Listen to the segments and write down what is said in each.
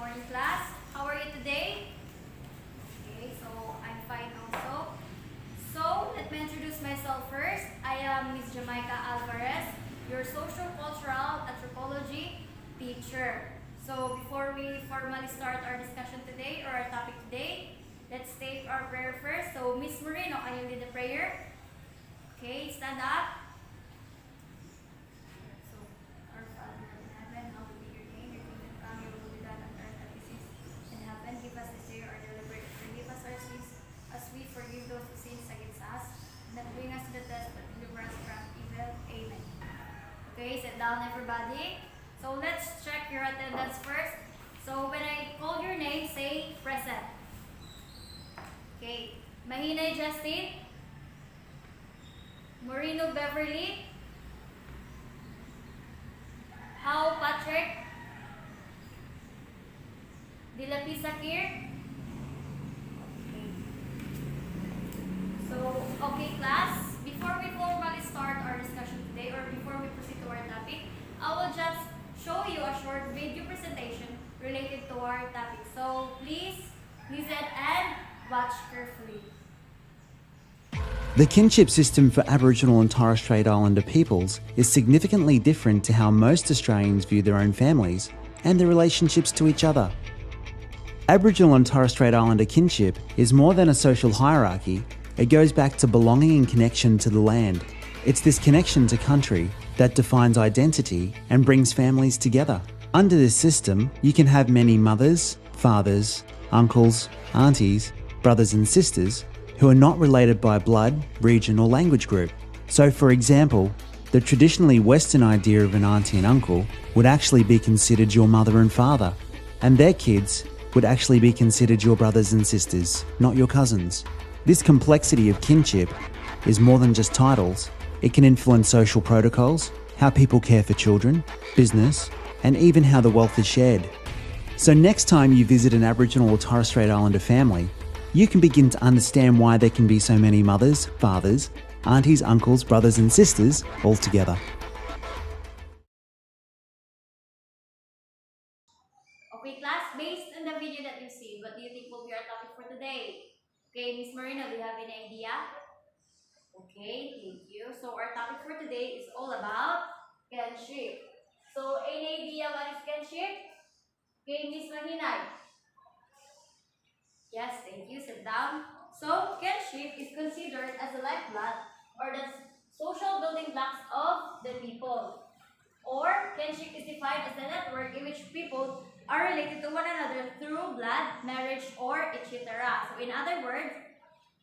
morning, class. How are you today? Okay, so I'm fine also. So, let me introduce myself first. I am Ms. Jamaica Alvarez, your social cultural anthropology teacher. So, before we formally start our discussion today or our topic today, let's take our prayer first. So, Ms. Moreno, can you lead the prayer? Okay, stand up. So, our Father in heaven, hallowed be your name. Your kingdom come, your will be done on earth as it is in heaven. Give us this day our daily bread. Forgive us our sins as we forgive those who sin against us. And not bring us to the test, but deliver us from evil. Amen. Okay, sit down everybody. So let's check your attendance first. So when I call your name, say present. Okay. Mahinay Justin. Moreno Beverly. How Patrick. Dilapi Sakir. Okay. So, okay class, before we formally start our discussion today or before we proceed to our topic, I will just show you a short video presentation related to our topic. So, please listen and watch carefully. The kinship system for Aboriginal and Torres Strait Islander peoples is significantly different to how most Australians view their own families and their relationships to each other. Aboriginal and Torres Strait Islander kinship is more than a social hierarchy, it goes back to belonging and connection to the land. It's this connection to country that defines identity and brings families together. Under this system, you can have many mothers, fathers, uncles, aunties, brothers and sisters who are not related by blood, region or language group. So for example, the traditionally Western idea of an auntie and uncle would actually be considered your mother and father, and their kids would actually be considered your brothers and sisters, not your cousins. This complexity of kinship is more than just titles. It can influence social protocols, how people care for children, business, and even how the wealth is shared. So next time you visit an Aboriginal or Torres Strait Islander family, you can begin to understand why there can be so many mothers, fathers, aunties, uncles, brothers and sisters all together. Okay class, based on the video that you've seen, what do you think will be our topic for today? Okay, Ms. Marina, do you have any idea? Okay, thank you. So our topic for today is all about kinship. So any idea what is kinship? Okay, Ms. Mahinay. Yes, thank you. Sit down. So kinship is considered as a lifeblood or the social building blocks of the people. Or kinship is defined as a network in which people are related to one another through blood, marriage, or etc. So in other words,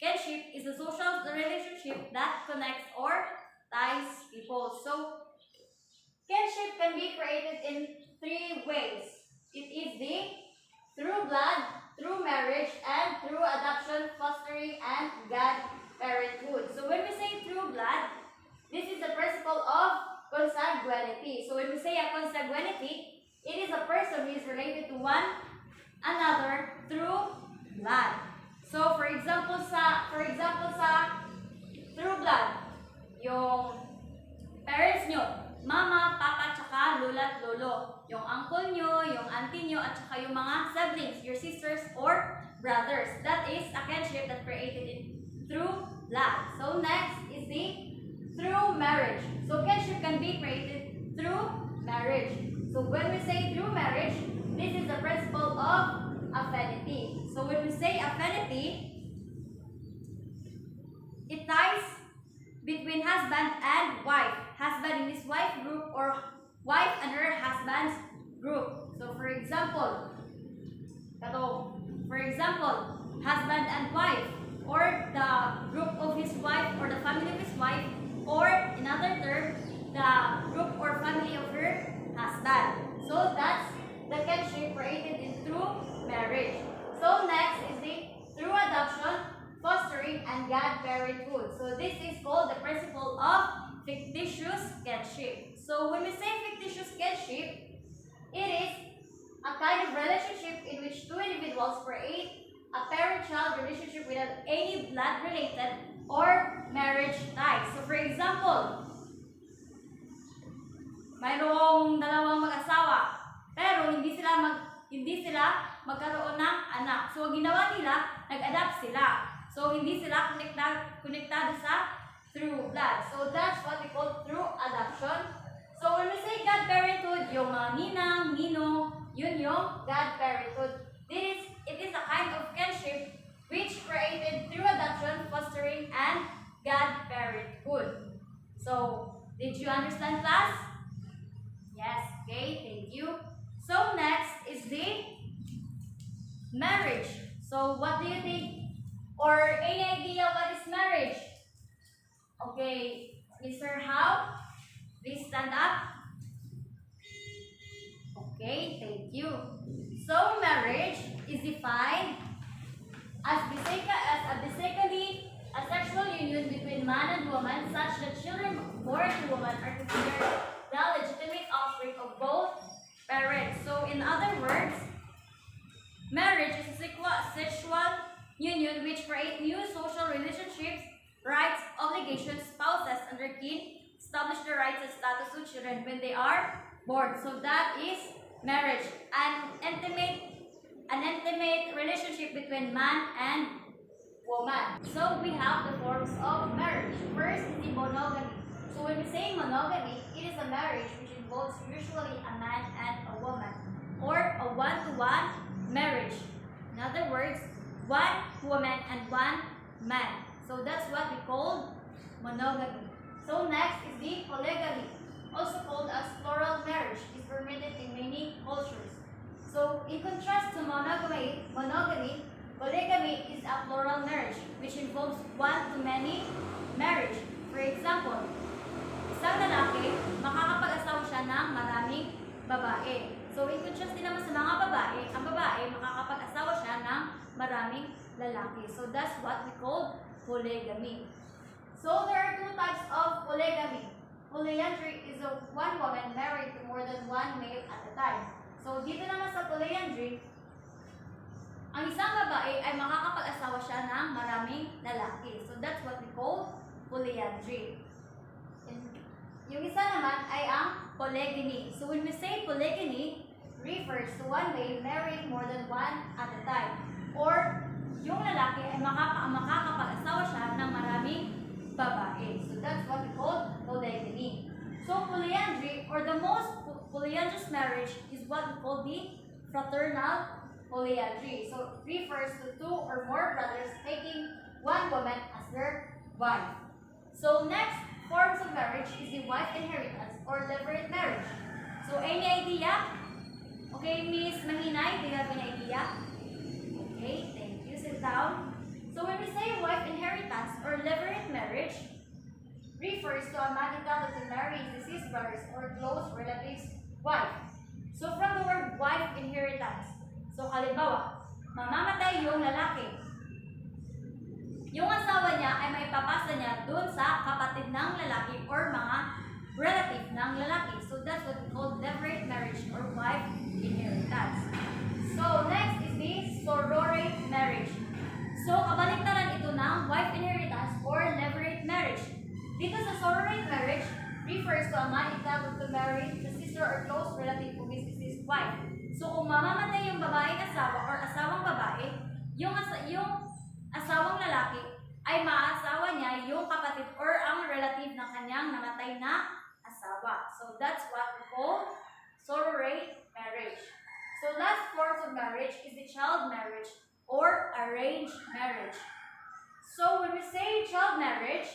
kinship is a social relationship that connects or ties people. So kinship can be created in three ways. It is the through blood, through marriage, and through adoption, fostering, and godparenthood. So when we say through blood, this is the principle of consanguinity. So when we say a consanguinity, it is a person who is related to one another through blood. So for example sa through blood, yung parents nyo, mama, papa, tsaka lola at lolo. Yung uncle nyo, yung auntie nyo, at tsaka yung mga siblings, your sisters or brothers. That is a kinship that created it through blood. So next is the through marriage. So kinship can be created through marriage. So when we say through marriage, this is the principle of affinity. So when we say affinity, it ties between husband and wife. Husband in his wife group or wife and her husband's group. So for example, husband and wife, or the group of his wife or the family of his wife, or in other term, the group or family of her husband. So that's the kinship created in through marriage. So next is the through adoption, fostering, and godparenthood. So this is called the principle of fictitious kinship. So when we say fictitious kinship, it is a kind of relationship in which two individuals create a parent-child relationship without any blood-related or marriage ties. So for example, mayroong dalawang mag-asawa, pero hindi sila hindi sila magkaroon ng anak. So, ginawa nila, nag-adapt sila. So, hindi sila konektado sa through blood. So, that's what we call through adoption. So, when we say godparenthood, yung mga ninang, ninong, yun yung godparenthood. It is a kind of kinship which created through adoption, fostering, and godparenthood. So, did you understand, class? Yes, okay, thank you. So, next is the marriage. So, what do you think? Or any idea what is marriage? Okay, Mr. How? Please stand up. Okay, thank you. So, marriage is defined as basically a sexual union between man and woman such that children born to woman are considered the legitimate offspring of both parents. So, in other words, marriage is a sexual union which creates new social relationships, rights, obligations, spouses, and their kin, establish the rights and status of children when they are born. So that is marriage, an intimate relationship between man and woman. So we have the forms of marriage. First is the monogamy. So when we say monogamy, it is a marriage which involves usually a man and a woman, or a one-to-one marriage. In other words, one woman and one man. So that's what we call monogamy. So next is the polygamy, also called as plural marriage, is permitted in many cultures. So in contrast to monogamy, polygamy is a plural marriage, which involves one-to-many marriage. For example, isang lalaki, makakapag-asawa siya ng maraming babae. So in contrast din naman sa mga babae, ang babae makakapag-asawa siya ng maraming lalaki. So that's what we call polygamy. So there are two types of polygamy. Polyandry is a one woman married to more than one male at a time. So dito naman sa polyandry, ang isang babae ay makakapag-asawa siya ng maraming lalaki. So that's what we call polyandry. Yung isa naman ay ang polygyny. So when we say polygyny, refers to one male marrying more than one at a time. Or yung lalaki ay makakapag-asawa siya ng maraming babae. So that's what we call polygyny. So polyandry, or the most polyandrous marriage, is what we call the fraternal polyandry. So refers to two or more brothers taking one woman as their wife. So next forms of marriage is the wife inheritance or levirate marriage. So any idea? Okay, Miss Mahinay, do you have an idea? Okay, thank you. Sit down. So when we say wife inheritance or levirate marriage, refers to a man entitled to marry his deceased brothers or close relatives' wife. So from the word wife inheritance, so halimbawa, mamamatay yung lalaki. Yung asawa niya ay may papasa niya dun sa kapatid ng lalaki or mga relative ng lalaki. So that's what we call levirate marriage or wife inheritance. So next is the sororate marriage. So kabaliktaran ito ng wife inheritance or levirate marriage. Dito sa sororate marriage, refers to a man entitled to marry the sister or close relative of his deceased wife. So kung mamamatay yung babaeng asawa or asawang babae, yung asawang lalaki ay maasawa niya yung kapatid or ang relative ng kanyang namatay na asawa. So that's what we call sororate marriage. So last form of marriage is the child marriage or arranged marriage. So when we say child marriage,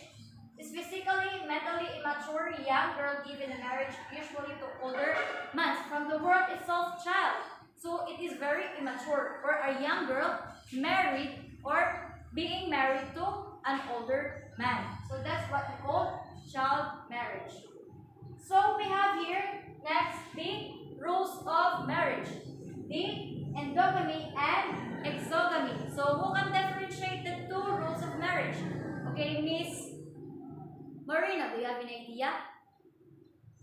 it's physically, mentally immature young girl given in marriage, usually to older man. From the word itself, child. So it is very immature, or a young girl married or being married to an older man. So that's what we call child marriage. So we have here next the rules of marriage, the endogamy and exogamy. So who can differentiate the two rules of marriage? Okay, Miss Marina, do you have an idea?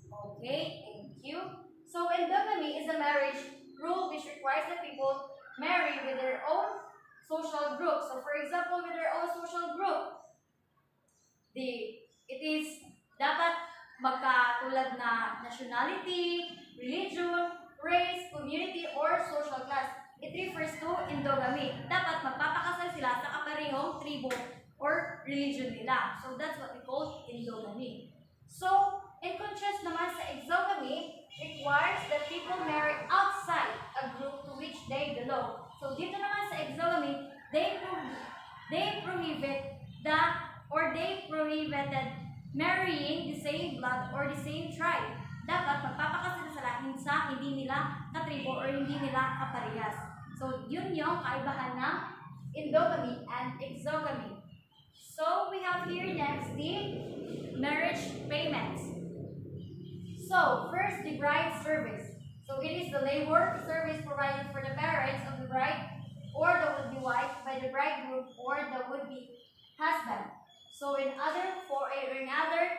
Okay, thank you. So endogamy is a marriage rule which requires that people marry with their own social group. So for example, with their own social group, it is dapat magkatulad na nationality, religion, race, community, or social class. It refers to endogamy. Dapat magpapakasal sila sa kaparehong tribo or religion nila. So that's what we call endogamy. So, in contrast naman sa exogamy, requires that people marry outside a group to which they belong. So, dito naman sa exogamy, they prohibited marrying the same blood or the same tribe. Dapat magpapakasal sila sa hindi nila katribo or hindi nila kaparehas. So, yun yung kaibahan ng endogamy and exogamy. So, we have here next the marriage payments. So, first, the bride service. So, it is the labor service provided for the parents of the bride or the would-be wife by the bridegroom or the would-be husband. So, in other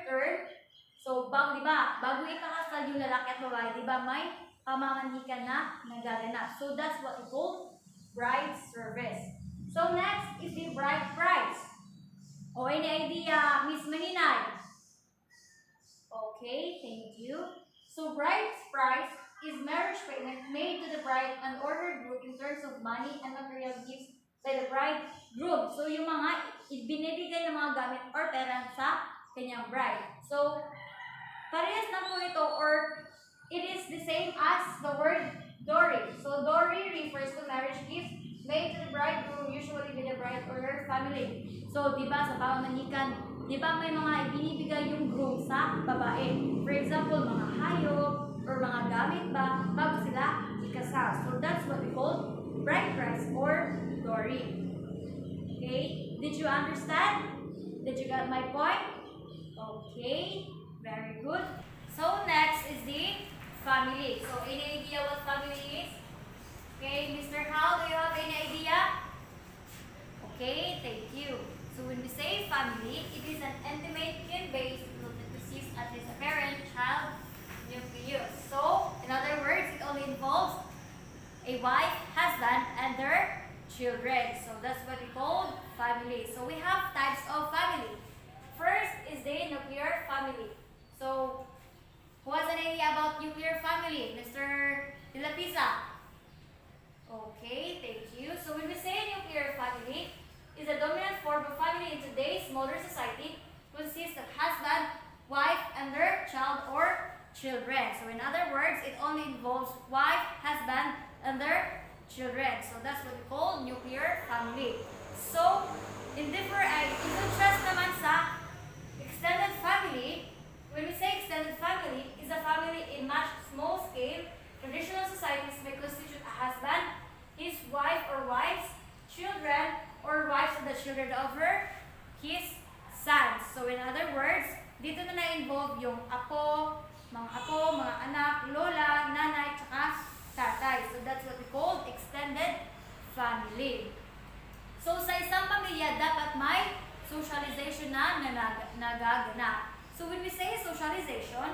term, so, bago ikakasal yung lalaki at babae, di ba may pamamanikan na nagaganap. So, that's what we call bride service. So, next is the bride price. O, any idea, Miss Maninay? Okay, thank you. So, bride's price is marriage payment made to the bride and ordered group in terms of money and material gifts by the bridegroom. So, yung mga binibigay ng mga gamit or pera sa kanyang bride. So, parehas na po ito or it is the same as the word dowry. So, dowry refers to marriage gifts made to the bridegroom, usually with the bride or her family. So, di ba sa pamamanikan, di ba may mga ibinibigay yung groom sa babae? For example, mga hayop or mga gamit ba bago sila ikasal. So, that's what we call bride price or dowry. Okay? Did you understand? Did you get my point? Okay. Very good. So, next is the family. So, any idea what family is? Okay, Mr. Hal, do you have any idea? Okay, thank you. So, when we say family, it is an intimate kin-based group that consists at least a parent, child, nucleus. So, in other words, it only involves a wife, husband, and their children. So, that's what we call family. So, we have types of family. First is the nuclear family. So, who has an idea about nuclear family? Mr. De La Pisa? Okay, thank you. So, when we say nuclear family, is a dominant form of family in today's modern society, consists of husband, wife, and their child or children. So, in other words, it only involves wife, husband, and their children. So, that's what we call nuclear family. So, in contrast naman sa extended family, when we say extended family, is a family in much small scale. Traditional societies may constitute a husband, his wife or wives, children, or wives of the children of his sons. So in other words, dito na na-involve yung apo, mga anak, lola, nanay, tsaka tatay. So that's what we call extended family. So sa isang pamilya, dapat may socialization na nagaganap. So when we say socialization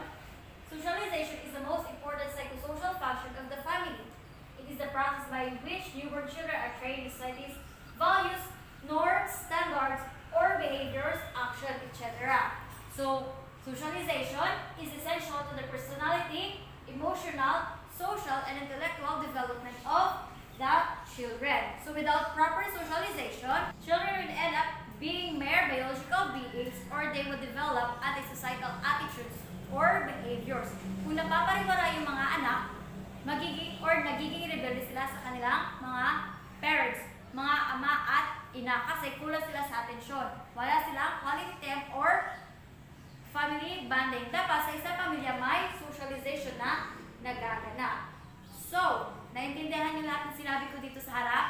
is the most important psychosocial function of the family. It is the process by which newborn children are trained in society's values, norms, standards, or behaviors, action, etc. So, socialization is essential to the personality, emotional, social, and intellectual development of the children. So, without proper socialization, children would end up being mere biological beings or they would develop anti-societal attitudes or behaviors. Kung napapariwara yung mga anak, nagiging rebelde sila sa kanilang mga parents, mga ama at ina kasi kulang sila sa atensyon. Wala silang quality time or family bonding. Dapat sa isang pamilya may socialization na nagaganap. So, naintindihan niyo lahat ng sinabi ko dito sa harap?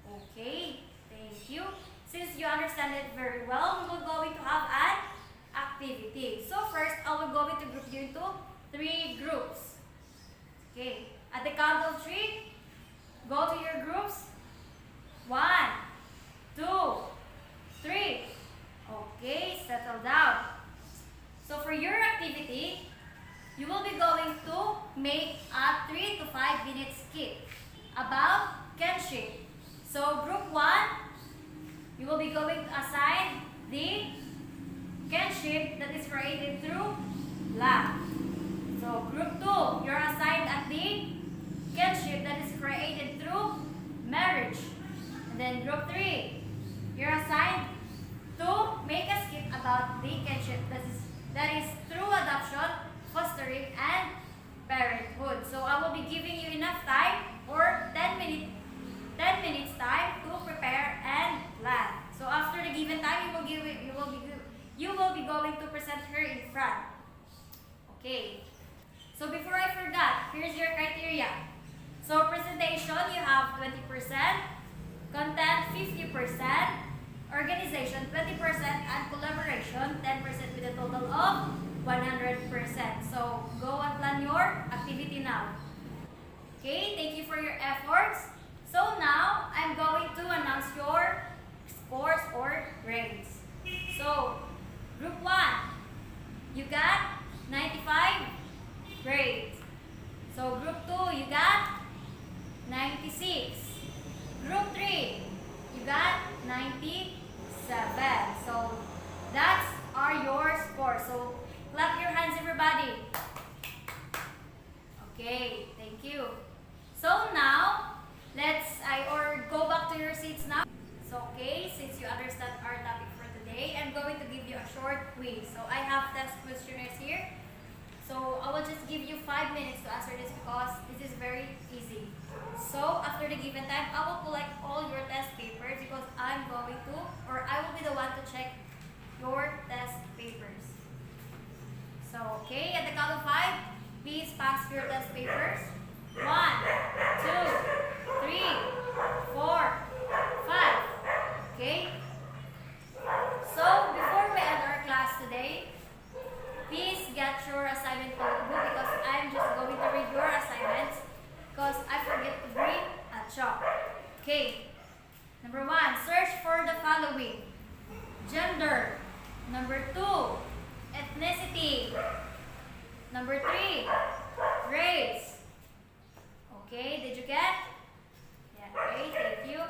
Okay, thank you. Since you understand it very well, we will going to have an activity. So first, I will going to group you into 3 groups. Okay, at the count of 3, go to your groups. 1, 2, 3. Okay, settle down. So for your activity, you will be going to make a 3 to 5 minute skit about kinship. So group 1, you will be going to assign the kinship that is created through love. So group 2, you're assigned at the be giving you enough time or 10 minutes time to prepare and plan. So after the given time, you will be going to present her in front. Okay. So before I forgot, here's your criteria. So presentation, you have 20%, content 50%, organization 20%, and collaboration 10% with a total of 100%. So go and plan your activity now. Okay, thank you for your efforts. So now, I'm going to announce your scores or grades. So, Group 1, you got 95 grades. So, Group 2, you got 96. Group 3, you got 97. So, that's are your scores. So, clap your hands, everybody. Okay, thank you. So now, go back to your seats now. So okay, since you understand our topic for today, I'm going to give you a short quiz. So I have test questionnaires here. So I will just give you 5 minutes to answer this because this is very easy. So after the given time, I will collect all your test papers because I will be the one to check your test papers. So okay, at the count of 5, please pass your test papers. 1, 2, 3, 4, 5. Okay? So, before we end our class today, please get your assignment notebook because I'm just going to read your assignments because I forget to bring a chalk. Okay. Number 1, search for the following. Gender. Number 2, ethnicity. Number 3, race. Okay, did you get? Yeah, okay, thank you.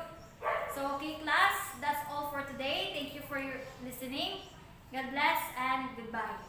So, okay class, that's all for today. Thank you for your listening. God bless and goodbye.